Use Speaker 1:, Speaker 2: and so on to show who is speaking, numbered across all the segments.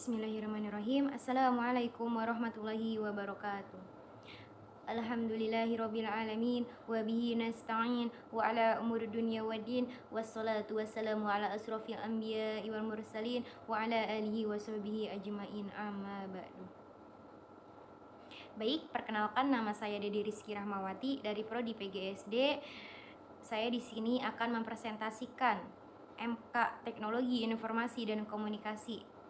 Speaker 1: Bismillahirrahmanirrahim. Assalamualaikum warahmatullahi wabarakatuh. Alhamdulillahirabbil alamin wa bihi nasta'in wa ala umuri dunya waddin wassalatu wassalamu ala asrofil anbiya'i wal mursalin wa ala alihi wa sahbihi ajmain amma ba'du. Baik, perkenalkan nama saya Dedi Rizky Rahmawati dari Prodi PGSD. Saya di sini akan mempresentasikan MK Teknologi Informasi dan Komunikasi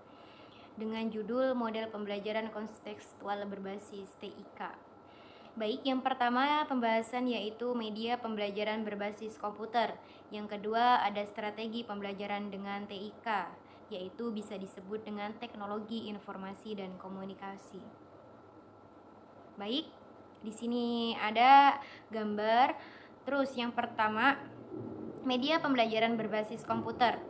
Speaker 1: dengan judul Model Pembelajaran Kontekstual Berbasis TIK. Baik, yang pertama pembahasan yaitu media pembelajaran berbasis komputer. Yang kedua ada strategi pembelajaran dengan TIK, yaitu bisa disebut dengan teknologi informasi dan komunikasi. Baik, di sini ada gambar. Terus yang pertama, media pembelajaran berbasis komputer.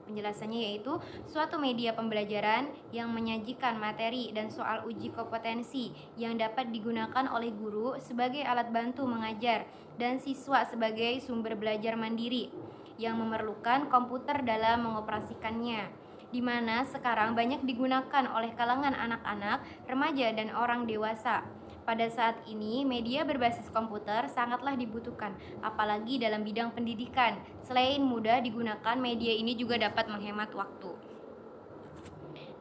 Speaker 1: Penjelasannya yaitu suatu media pembelajaran yang menyajikan materi dan soal uji kompetensi yang dapat digunakan oleh guru sebagai alat bantu mengajar dan siswa sebagai sumber belajar mandiri yang memerlukan komputer dalam mengoperasikannya, di mana sekarang banyak digunakan oleh kalangan anak-anak, remaja, dan orang dewasa. Pada saat ini, media berbasis komputer sangatlah dibutuhkan, apalagi dalam bidang pendidikan. Selain mudah digunakan, media ini juga dapat menghemat waktu.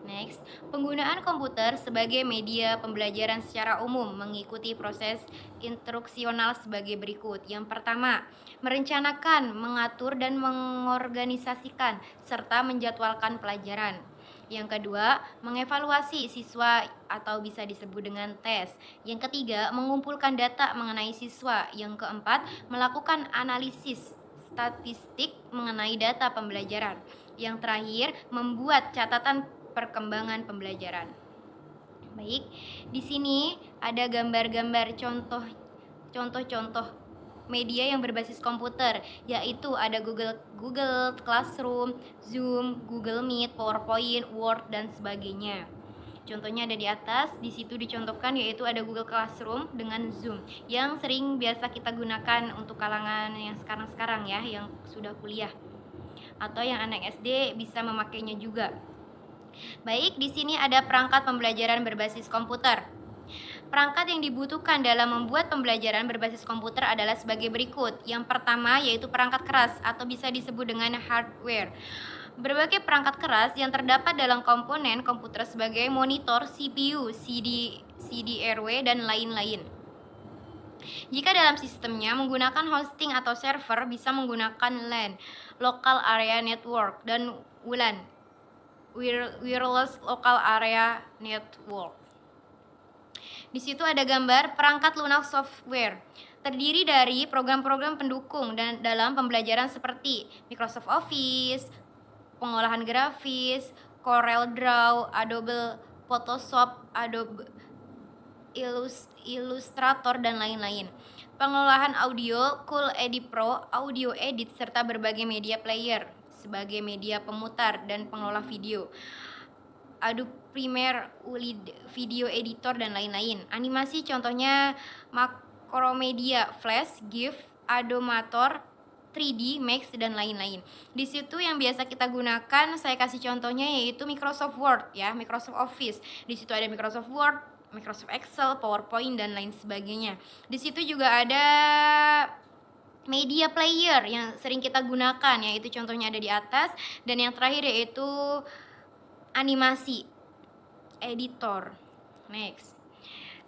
Speaker 1: Next, penggunaan komputer sebagai media pembelajaran secara umum mengikuti proses instruksional sebagai berikut. Yang pertama, merencanakan, mengatur, dan mengorganisasikan, serta menjadwalkan pelajaran. Yang kedua, mengevaluasi siswa atau bisa disebut dengan tes. Yang ketiga, mengumpulkan data mengenai siswa. Yang keempat, melakukan analisis statistik mengenai data pembelajaran. Yang terakhir, membuat catatan perkembangan pembelajaran. Baik, di sini ada gambar-gambar contoh media yang berbasis komputer, yaitu ada Google Classroom, Zoom, Google Meet, PowerPoint, Word, dan sebagainya. Contohnya ada di atas. Di situ dicontohkan yaitu ada Google Classroom dengan Zoom yang sering biasa kita gunakan untuk kalangan yang sekarang ya, yang sudah kuliah atau yang anak SD bisa memakainya juga. Baik, di sini ada perangkat pembelajaran berbasis komputer. Perangkat yang dibutuhkan dalam membuat pembelajaran berbasis komputer adalah sebagai berikut. Yang pertama yaitu perangkat keras atau bisa disebut dengan hardware. Berbagai perangkat keras yang terdapat dalam komponen komputer sebagai monitor, CPU, CD-RW, dan lain-lain. Jika dalam sistemnya menggunakan hosting atau server, bisa menggunakan LAN, Local Area Network, dan WLAN, Wireless Local Area Network. Di situ ada gambar perangkat lunak software. Terdiri dari program-program pendukung dan dalam pembelajaran seperti Microsoft Office, pengolahan grafis, Corel Draw, Adobe Photoshop, Adobe Illustrator, dan lain-lain. Pengolahan audio, Cool Edit Pro, Audio Edit, serta berbagai media player sebagai media pemutar dan pengolah video, Adobe Premiere, Video Editor, dan lain-lain. Animasi contohnya Macromedia, Flash, GIF, Adomator, 3D Max, dan lain-lain. Di situ yang biasa kita gunakan, saya kasih contohnya yaitu Microsoft Word ya, Microsoft Office. Di situ ada Microsoft Word, Microsoft Excel, PowerPoint, dan lain sebagainya. Di situ juga ada media player yang sering kita gunakan, yaitu contohnya ada di atas. Dan yang terakhir yaitu animasi editor. Next,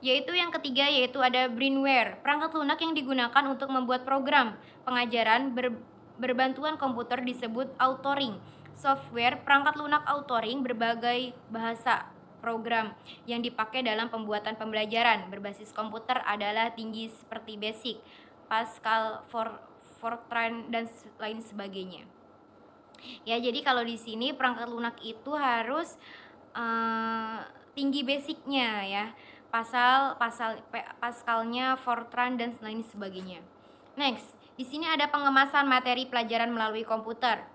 Speaker 1: yaitu yang ketiga yaitu ada brainware, perangkat lunak yang digunakan untuk membuat program pengajaran berbantuan komputer disebut authoring software. Perangkat lunak authoring berbagai bahasa program yang dipakai dalam pembuatan pembelajaran berbasis komputer adalah tinggi seperti Basic, Pascal, Fortran, dan lain sebagainya. Ya, jadi kalau di sini perangkat lunak itu harus tinggi basicnya ya, Pascalnya, Fortran, dan lain sebagainya. Next, di sini ada pengemasan materi pelajaran melalui komputer.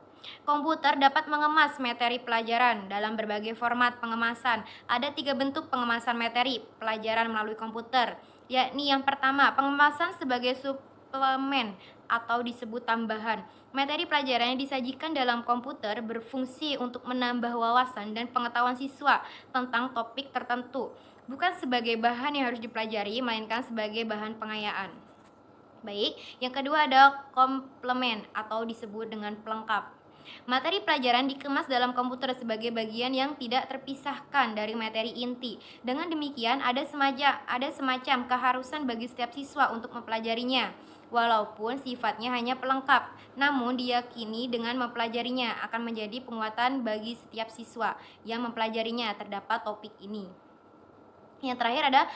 Speaker 1: Komputer dapat mengemas materi pelajaran dalam berbagai format pengemasan. Ada 3 bentuk pengemasan materi pelajaran melalui komputer, yakni yang pertama, pengemasan sebagai komplement atau disebut tambahan. Materi pelajaran yang disajikan dalam komputer berfungsi untuk menambah wawasan dan pengetahuan siswa tentang topik tertentu, bukan sebagai bahan yang harus dipelajari, melainkan sebagai bahan pengayaan. Baik, yang kedua ada komplement atau disebut dengan pelengkap. Materi pelajaran dikemas dalam komputer sebagai bagian yang tidak terpisahkan dari materi inti. Dengan demikian, ada semacam keharusan bagi setiap siswa untuk mempelajarinya. Walaupun sifatnya hanya pelengkap, namun diyakini dengan mempelajarinya akan menjadi penguatan bagi setiap siswa yang mempelajarinya terdapat topik ini. Yang terakhir ada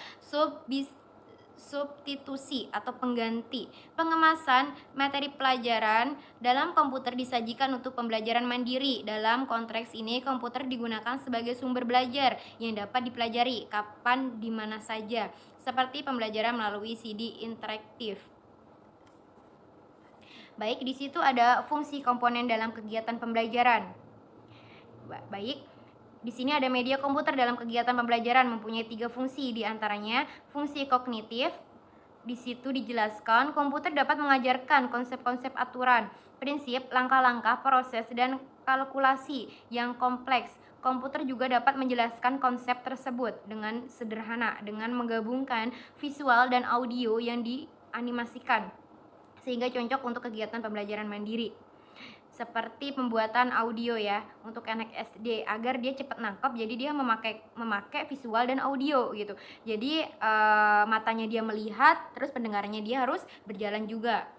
Speaker 1: substitusi atau pengganti. Pengemasan materi pelajaran dalam komputer disajikan untuk pembelajaran mandiri. Dalam konteks ini, komputer digunakan sebagai sumber belajar yang dapat dipelajari kapan di mana saja, seperti pembelajaran melalui CD interaktif. Baik, di situ ada fungsi komponen dalam kegiatan pembelajaran. Baik, di sini ada media komputer dalam kegiatan pembelajaran mempunyai 3 fungsi, diantaranya fungsi kognitif. Di situ dijelaskan komputer dapat mengajarkan konsep-konsep aturan, prinsip, langkah-langkah, proses, dan kalkulasi yang kompleks. Komputer juga dapat menjelaskan konsep tersebut dengan sederhana dengan menggabungkan visual dan audio yang dianimasikan, sehingga cocok untuk kegiatan pembelajaran mandiri. Seperti pembuatan audio ya untuk anak SD agar dia cepat nangkep, jadi dia memakai visual dan audio gitu. Jadi matanya dia melihat, terus pendengarannya dia harus berjalan juga.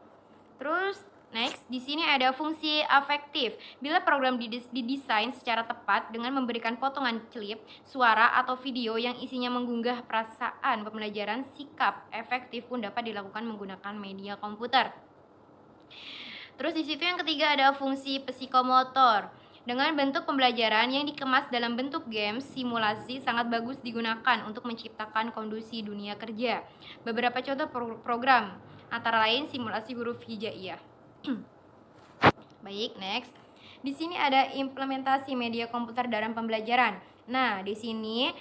Speaker 1: Terus next, di sini ada fungsi afektif. Bila program didesain secara tepat dengan memberikan potongan klip, suara atau video yang isinya menggugah perasaan pembelajaran, sikap efektif pun dapat dilakukan menggunakan media komputer. Terus di situ yang ketiga ada fungsi psikomotor. Dengan bentuk pembelajaran yang dikemas dalam bentuk game, simulasi sangat bagus digunakan untuk menciptakan kondisi dunia kerja. Beberapa contoh program antara lain simulasi huruf hijaiyah. Baik, next. Di sini ada implementasi media komputer dalam pembelajaran. Nah, di sini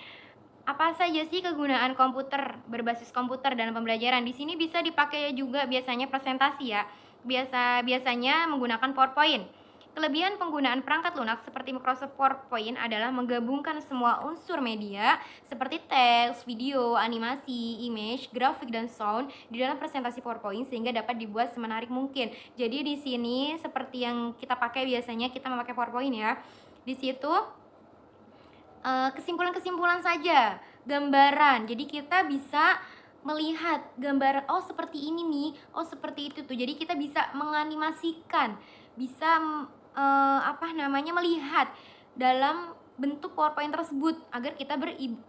Speaker 1: apa saja sih kegunaan komputer berbasis komputer dalam pembelajaran? Di sini bisa dipakai juga biasanya presentasi ya. Biasanya menggunakan PowerPoint. Kelebihan penggunaan perangkat lunak seperti Microsoft PowerPoint adalah menggabungkan semua unsur media seperti teks, video, animasi, image, grafik, dan sound di dalam presentasi PowerPoint sehingga dapat dibuat semenarik mungkin. Jadi di sini seperti yang kita pakai biasanya kita memakai PowerPoint ya. Di situ kesimpulan-kesimpulan saja, gambaran. Jadi kita bisa melihat gambaran, oh seperti ini nih, oh seperti itu tuh. Jadi kita bisa menganimasikan, bisa melihat dalam bentuk PowerPoint tersebut agar kita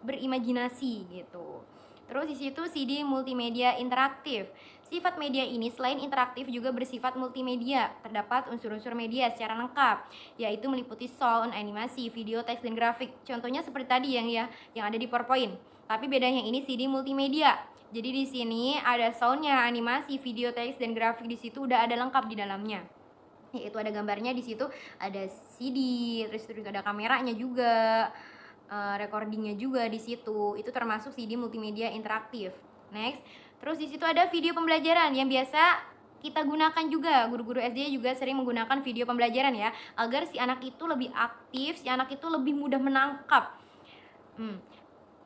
Speaker 1: berimajinasi gitu. Terus di situ CD multimedia interaktif. Sifat media ini selain interaktif juga bersifat multimedia. Terdapat unsur-unsur media secara lengkap, yaitu meliputi sound, animasi, video, teks, dan grafik. Contohnya seperti tadi yang ada di PowerPoint. Tapi bedanya ini CD multimedia. Jadi di sini ada soundnya, animasi, video, teks, dan grafik di situ udah ada lengkap di dalamnya. Yaitu ada gambarnya di situ, ada CD, terus juga ada kameranya juga, recordingnya juga di situ. Itu termasuk CD multimedia interaktif. Next, terus di situ ada video pembelajaran yang biasa kita gunakan juga. Guru-guru SD juga sering menggunakan video pembelajaran ya, agar si anak itu lebih aktif, si anak itu lebih mudah menangkap.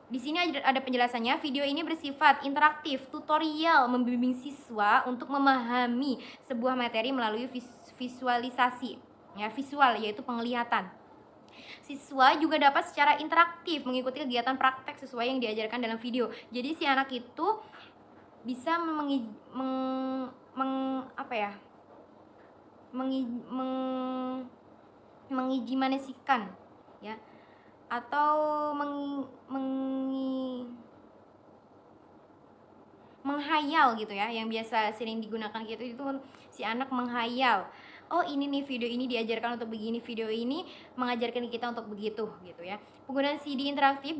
Speaker 1: Di sini ada penjelasannya. Video ini bersifat interaktif, tutorial, membimbing siswa untuk memahami sebuah materi melalui visualisasi, ya, visual yaitu penglihatan. Siswa juga dapat secara interaktif mengikuti kegiatan praktek sesuai yang diajarkan dalam video. Jadi si anak itu bisa mengijimanisikan ya, atau menghayal gitu ya, yang biasa sering digunakan gitu itu si anak menghayal. Oh ini nih video ini diajarkan untuk begini, video ini mengajarkan kita untuk begitu gitu ya. Penggunaan CD interaktif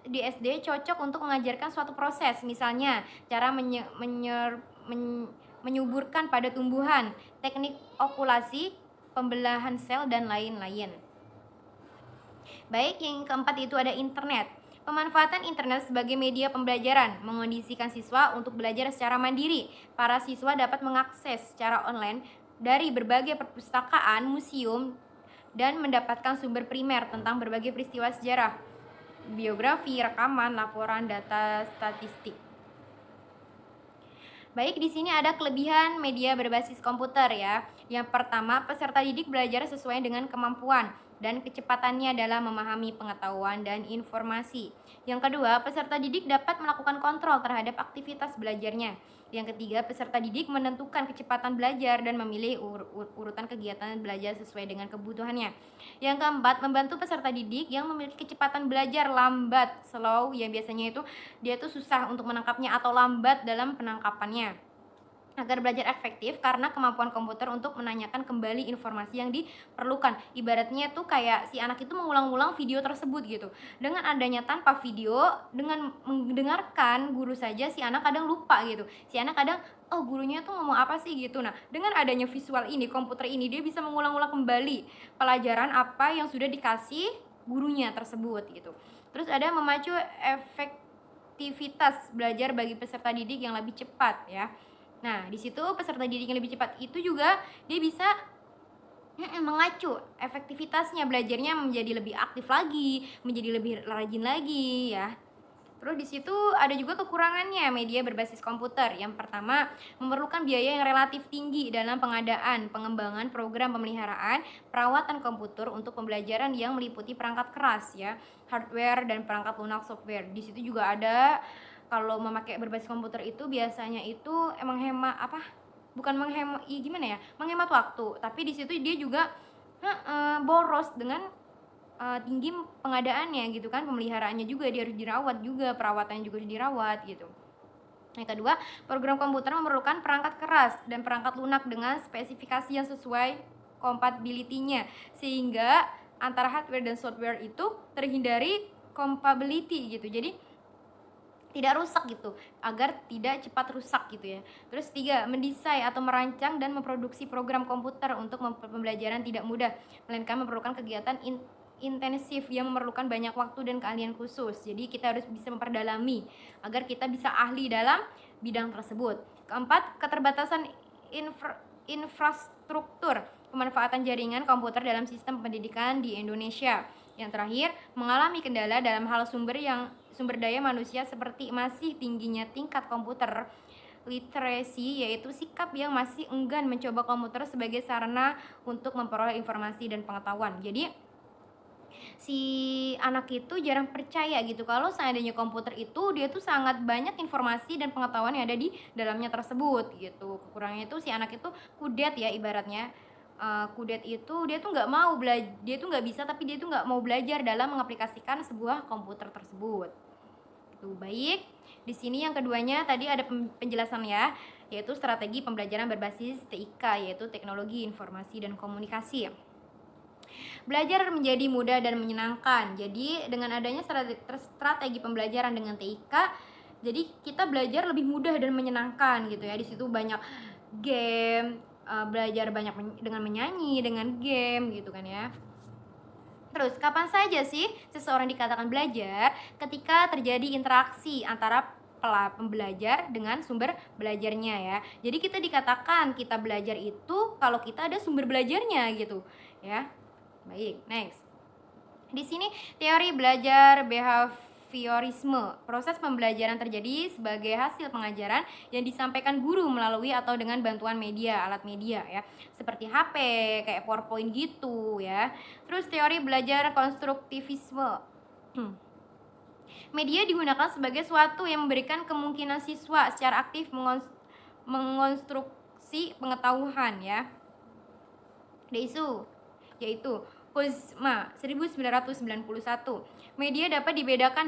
Speaker 1: di SD cocok untuk mengajarkan suatu proses, misalnya cara menyuburkan pada tumbuhan, teknik okulasi, pembelahan sel, dan lain-lain. Baik, yang keempat itu ada internet. Pemanfaatan internet sebagai media pembelajaran mengondisikan siswa untuk belajar secara mandiri. Para siswa dapat mengakses secara online dari berbagai perpustakaan, museum, dan mendapatkan sumber primer tentang berbagai peristiwa sejarah, biografi, rekaman, laporan, data, statistik. Baik, di sini ada kelebihan media berbasis komputer ya. Yang pertama, peserta didik belajar sesuai dengan kemampuan dan kecepatannya dalam memahami pengetahuan dan informasi. Yang kedua, peserta didik dapat melakukan kontrol terhadap aktivitas belajarnya. Yang ketiga, peserta didik menentukan kecepatan belajar dan memilih urutan kegiatan belajar sesuai dengan kebutuhannya. Yang keempat, membantu peserta didik yang memiliki kecepatan belajar lambat, slow, ya biasanya itu dia tuh susah untuk menangkapnya atau lambat dalam penangkapannya, agar belajar efektif karena kemampuan komputer untuk menanyakan kembali informasi yang diperlukan. Ibaratnya tuh kayak si anak itu mengulang-ulang video tersebut gitu. Dengan adanya tanpa video, dengan mendengarkan guru saja si anak kadang lupa gitu. Si anak kadang, oh gurunya tuh ngomong apa sih gitu. Nah, dengan adanya visual ini, komputer ini, dia bisa mengulang-ulang kembali pelajaran apa yang sudah dikasih gurunya tersebut gitu. Terus ada memacu efektivitas belajar bagi peserta didik yang lebih cepat ya. Nah, di situ peserta didik yang lebih cepat itu juga dia bisa mengacu efektivitasnya, belajarnya menjadi lebih aktif lagi, menjadi lebih rajin lagi ya. Terus di situ ada juga kekurangannya media berbasis komputer. Yang pertama, memerlukan biaya yang relatif tinggi dalam pengadaan, pengembangan program pemeliharaan, perawatan komputer untuk pembelajaran yang meliputi perangkat keras ya, hardware dan perangkat lunak software. Di situ juga ada, kalau memakai berbasis komputer itu biasanya itu emang hemat bukan menghemat, gimana ya, menghemat waktu, tapi di situ dia juga boros dengan tinggi pengadaannya gitu kan, pemeliharaannya juga dia harus dirawat juga, perawatannya juga harus dirawat gitu. Yang kedua, program komputer memerlukan perangkat keras dan perangkat lunak dengan spesifikasi yang sesuai compatibility-nya, sehingga antara hardware dan software itu terhindari compatibility gitu, jadi tidak rusak gitu, agar tidak cepat rusak gitu ya. Terus 3, mendesain atau merancang dan memproduksi program komputer untuk pembelajaran tidak mudah, melainkan memerlukan kegiatan intensif yang memerlukan banyak waktu dan keahlian khusus. Jadi kita harus bisa memperdalami agar kita bisa ahli dalam bidang tersebut. Keempat, keterbatasan infrastruktur pemanfaatan jaringan komputer dalam sistem pendidikan di Indonesia. Yang terakhir, mengalami kendala dalam hal sumber daya manusia seperti masih tingginya tingkat komputer literacy, yaitu sikap yang masih enggan mencoba komputer sebagai sarana untuk memperoleh informasi dan pengetahuan. Jadi si anak itu jarang percaya gitu kalau seandainya komputer itu dia tuh sangat banyak informasi dan pengetahuan yang ada di dalamnya tersebut gitu. Kekurangannya itu si anak itu kudet ya, ibaratnya kudet itu dia tuh nggak mau belajar, dia tuh nggak bisa, tapi dia tuh nggak mau belajar dalam mengaplikasikan sebuah komputer tersebut. Itu baik. Di sini yang keduanya tadi ada penjelasan ya, yaitu strategi pembelajaran berbasis TIK, yaitu teknologi informasi dan komunikasi. Belajar menjadi mudah dan menyenangkan. Jadi dengan adanya strategi pembelajaran dengan TIK, jadi kita belajar lebih mudah dan menyenangkan gitu ya. Di situ banyak game, belajar banyak dengan menyanyi, dengan game gitu kan ya. Terus, kapan saja sih seseorang dikatakan belajar? Ketika terjadi interaksi antara pembelajar dengan sumber belajarnya ya. Jadi kita dikatakan kita belajar itu kalau kita ada sumber belajarnya gitu ya. Baik, next. Di sini teori belajar behaviorisme. Proses pembelajaran terjadi sebagai hasil pengajaran yang disampaikan guru melalui atau dengan bantuan media, alat media ya. Seperti HP, kayak PowerPoint gitu ya. Terus teori belajar konstruktivisme. Media digunakan sebagai suatu yang memberikan kemungkinan siswa secara aktif mengonstruksi pengetahuan ya. Yaitu Kozma 1991. Media dapat dibedakan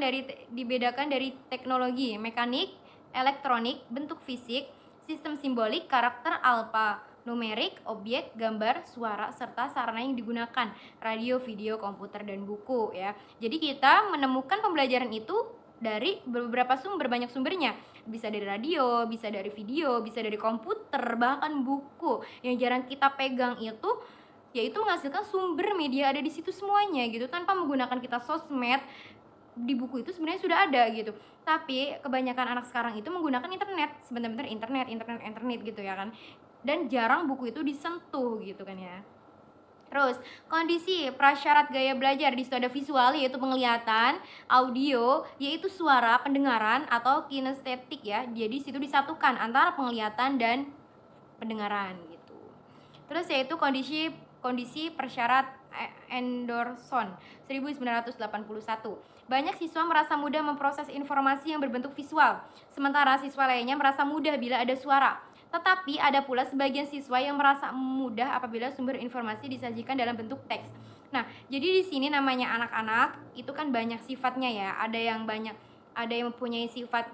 Speaker 1: dari teknologi mekanik, elektronik, bentuk fisik, sistem simbolik, karakter alfa-numerik, objek, gambar, suara, serta sarana yang digunakan, radio, video, komputer, dan buku ya. Jadi kita menemukan pembelajaran itu dari beberapa sumber, banyak sumbernya. Bisa dari radio, bisa dari video, bisa dari komputer, bahkan buku. Yang jarang kita pegang itu yaitu menghasilkan sumber media ada di situ semuanya gitu, tanpa menggunakan kita sosmed, di buku itu sebenarnya sudah ada gitu. Tapi kebanyakan anak sekarang itu menggunakan internet, sebentar-bentar internet gitu ya kan. Dan jarang buku itu disentuh gitu kan ya. Terus, kondisi prasyarat gaya belajar di situ ada visual yaitu penglihatan, audio yaitu suara, pendengaran atau kinestetik ya. Jadi situ disatukan antara penglihatan dan pendengaran gitu. Terus yaitu kondisi persyarat Anderson 1981. Banyak siswa merasa mudah memproses informasi yang berbentuk visual, sementara siswa lainnya merasa mudah bila ada suara. Tetapi ada pula sebagian siswa yang merasa mudah apabila sumber informasi disajikan dalam bentuk teks. Nah, jadi di sini namanya anak-anak itu kan banyak sifatnya ya. Ada yang mempunyai sifat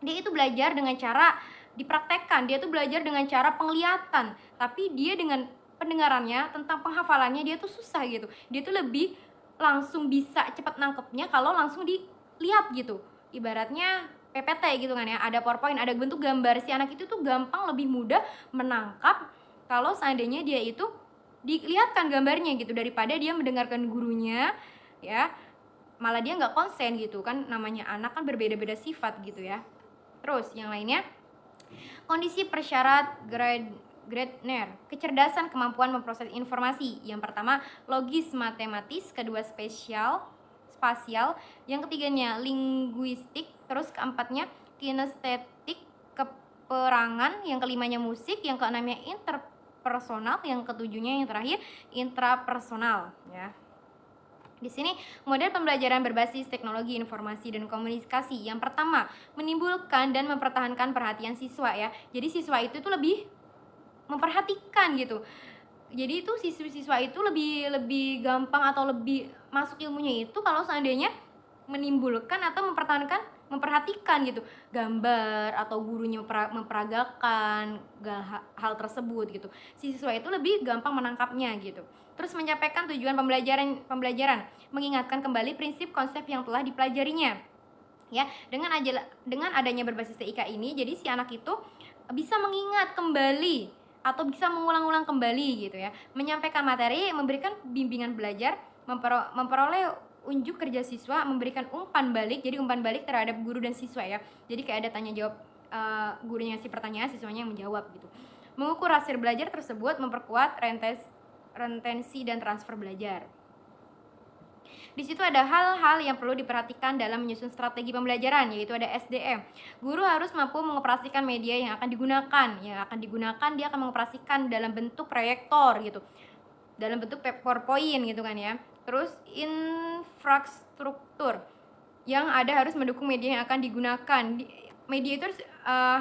Speaker 1: dia itu belajar dengan cara dipraktekkan, dia tuh belajar dengan cara penglihatan, tapi dia dengan pendengarannya tentang penghafalannya dia tuh susah gitu. Dia tuh lebih langsung bisa cepat nangkepnya kalau langsung dilihat gitu. Ibaratnya PPT gitu kan ya, ada PowerPoint, ada bentuk gambar, si anak itu tuh gampang lebih mudah menangkap kalau seandainya dia itu dilihatkan gambarnya gitu daripada dia mendengarkan gurunya ya, malah dia nggak konsen gitu kan, namanya anak kan berbeda-beda sifat gitu ya. Terus yang lainnya, kondisi persyarat Gardner, kecerdasan kemampuan memproses informasi. Yang pertama logis matematis, kedua spasial, yang ketiganya linguistik, terus keempatnya kinestetik, keperangan, yang kelimanya musik, yang keenamnya interpersonal, yang ketujuhnya yang terakhir intrapersonal ya. Di sini model pembelajaran berbasis teknologi informasi dan komunikasi. Yang pertama, menimbulkan dan mempertahankan perhatian siswa ya. Jadi siswa itu tuh lebih memperhatikan gitu. Jadi itu siswa itu lebih gampang atau lebih masuk ilmunya itu kalau seandainya menimbulkan atau memperhatikan gitu gambar atau gurunya memperagakan hal tersebut gitu. Si siswa itu lebih gampang menangkapnya gitu. Terus menyampaikan tujuan pembelajaran, mengingatkan kembali prinsip konsep yang telah dipelajarinya. Ya, dengan adanya berbasis TIK ini, jadi si anak itu bisa mengingat kembali atau bisa mengulang-ulang kembali gitu ya. Menyampaikan materi, memberikan bimbingan belajar, memperoleh unjuk kerja siswa, memberikan umpan balik. Jadi umpan balik terhadap guru dan siswa ya. Jadi kayak ada tanya jawab, gurunya ngasih pertanyaan, siswanya yang menjawab gitu. Mengukur hasil belajar tersebut, memperkuat retensi dan transfer belajar. Di situ ada hal-hal yang perlu diperhatikan dalam menyusun strategi pembelajaran, yaitu ada SDM. Guru harus mampu mengoperasikan media yang akan digunakan. Dia akan mengoperasikan dalam bentuk proyektor gitu, dalam bentuk PowerPoint gitu kan ya. Terus infrastruktur yang ada harus mendukung media yang akan digunakan. Media itu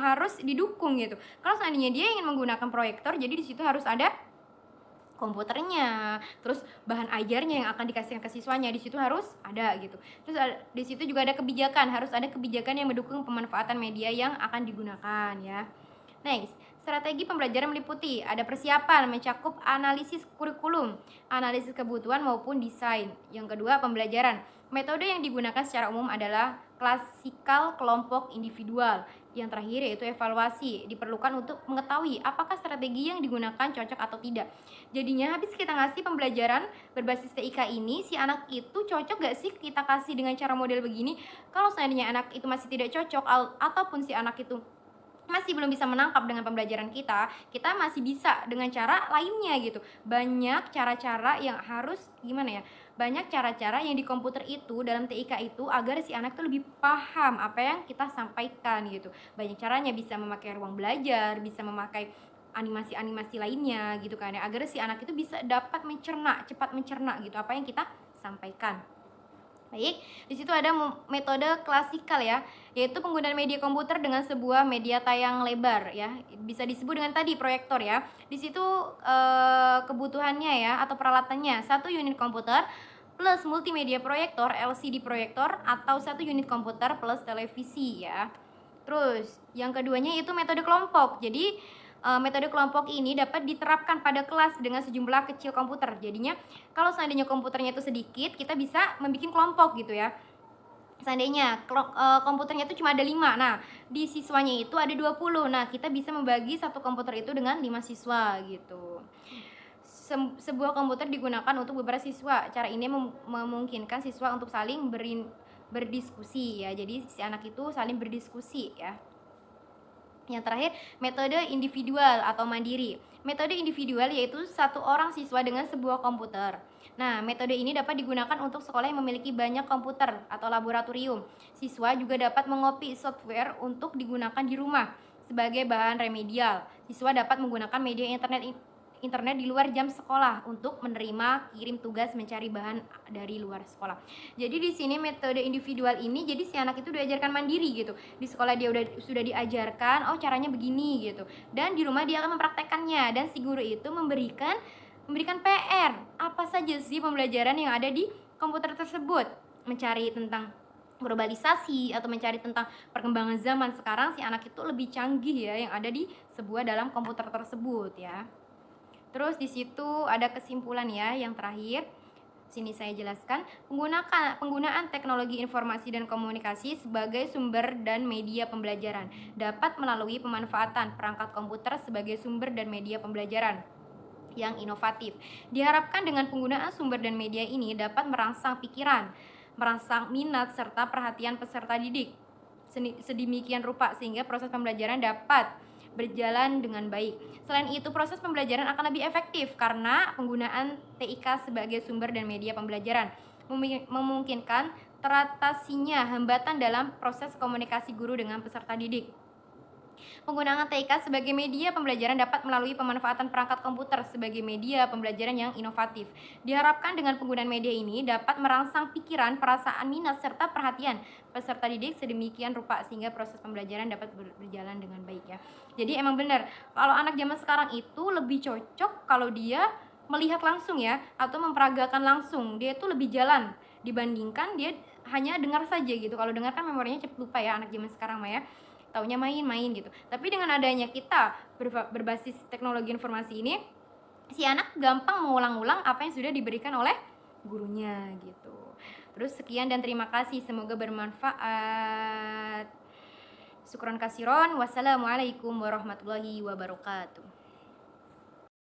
Speaker 1: harus didukung gitu. Kalau seandainya dia ingin menggunakan proyektor, jadi di situ harus ada komputernya, terus bahan ajarnya yang akan dikasihkan ke siswanya di situ harus ada gitu. Terus di situ juga ada kebijakan, harus ada kebijakan yang mendukung pemanfaatan media yang akan digunakan ya. Next, strategi pembelajaran meliputi ada persiapan, mencakup analisis kurikulum, analisis kebutuhan maupun desain. Yang kedua, pembelajaran. Metode yang digunakan secara umum adalah klasikal, kelompok, individual. Yang terakhir yaitu evaluasi. Diperlukan untuk mengetahui apakah strategi yang digunakan cocok atau tidak. Jadinya habis kita ngasih pembelajaran berbasis TIK ini, si anak itu cocok gak sih kita kasih dengan cara model begini? Kalau seandainya anak itu masih tidak cocok ataupun si anak itu masih belum bisa menangkap dengan pembelajaran kita masih bisa dengan cara lainnya gitu. Banyak cara-cara yang harus banyak cara-cara yang di komputer itu, dalam TIK itu, agar si anak tuh lebih paham apa yang kita sampaikan gitu. Banyak caranya, bisa memakai ruang belajar, bisa memakai animasi-animasi lainnya gitu kan ya, agar si anak itu bisa dapat cepat mencerna gitu apa yang kita sampaikan. Baik, di situ ada metode klasikal ya, yaitu penggunaan media komputer dengan sebuah media tayang lebar ya, bisa disebut dengan tadi proyektor ya. Di situ kebutuhannya ya atau peralatannya 1 unit komputer plus multimedia proyektor, LCD proyektor, atau 1 unit komputer plus televisi ya. Terus yang keduanya itu metode kelompok. Jadi metode kelompok ini dapat diterapkan pada kelas dengan sejumlah kecil komputer. Jadinya kalau seandainya komputernya itu sedikit, kita bisa membuat kelompok gitu ya. Seandainya komputernya itu cuma ada 5, nah di siswanya itu ada 20. Nah kita bisa membagi satu komputer itu dengan 5 siswa gitu. sebuah komputer digunakan untuk beberapa siswa. Cara ini memungkinkan siswa untuk saling berdiskusi ya. Jadi si anak itu saling berdiskusi ya. Yang terakhir, metode individual atau mandiri. Metode individual yaitu satu orang siswa dengan sebuah komputer. Nah, metode ini dapat digunakan untuk sekolah yang memiliki banyak komputer atau laboratorium. Siswa juga dapat mengopi software untuk digunakan di rumah sebagai bahan remedial. Siswa dapat menggunakan media internet di luar jam sekolah untuk menerima kirim tugas mencari bahan dari luar sekolah. Jadi di sini metode individual ini jadi si anak itu diajarkan mandiri gitu. Di sekolah dia sudah diajarkan oh caranya begini gitu. Dan di rumah dia akan mempraktekkannya dan si guru itu memberikan PR. Apa saja sih pembelajaran yang ada di komputer tersebut? Mencari tentang globalisasi atau mencari tentang perkembangan zaman sekarang, si anak itu lebih canggih ya yang ada di sebuah dalam komputer tersebut ya. Terus di situ ada kesimpulan ya yang terakhir. Sini saya jelaskan, penggunaan teknologi informasi dan komunikasi sebagai sumber dan media pembelajaran dapat melalui pemanfaatan perangkat komputer sebagai sumber dan media pembelajaran yang inovatif. Diharapkan dengan penggunaan sumber dan media ini dapat merangsang pikiran, merangsang minat serta perhatian peserta didik sedemikian rupa sehingga proses pembelajaran dapat berjalan dengan baik. Selain itu, proses pembelajaran akan lebih efektif karena penggunaan TIK sebagai sumber dan media pembelajaran memungkinkan teratasinya hambatan dalam proses komunikasi guru dengan peserta didik. Penggunaan TIK sebagai media pembelajaran dapat melalui pemanfaatan perangkat komputer sebagai media pembelajaran yang inovatif. Diharapkan dengan penggunaan media ini dapat merangsang pikiran, perasaan, minat, serta perhatian peserta didik sedemikian rupa sehingga proses pembelajaran dapat berjalan dengan baik ya. Jadi emang benar, kalau anak zaman sekarang itu lebih cocok kalau dia melihat langsung ya atau memperagakan langsung. Dia itu lebih jalan dibandingkan dia hanya dengar saja gitu. Kalau dengar kan memorinya cepat lupa ya anak zaman sekarang mah ya. Taunya main-main gitu. Tapi dengan adanya kita berbasis teknologi informasi ini, si anak gampang mengulang-ulang apa yang sudah diberikan oleh gurunya gitu. Terus sekian dan terima kasih, semoga bermanfaat. Syukron kasiron. Wassalamualaikum warahmatullahi wabarakatuh.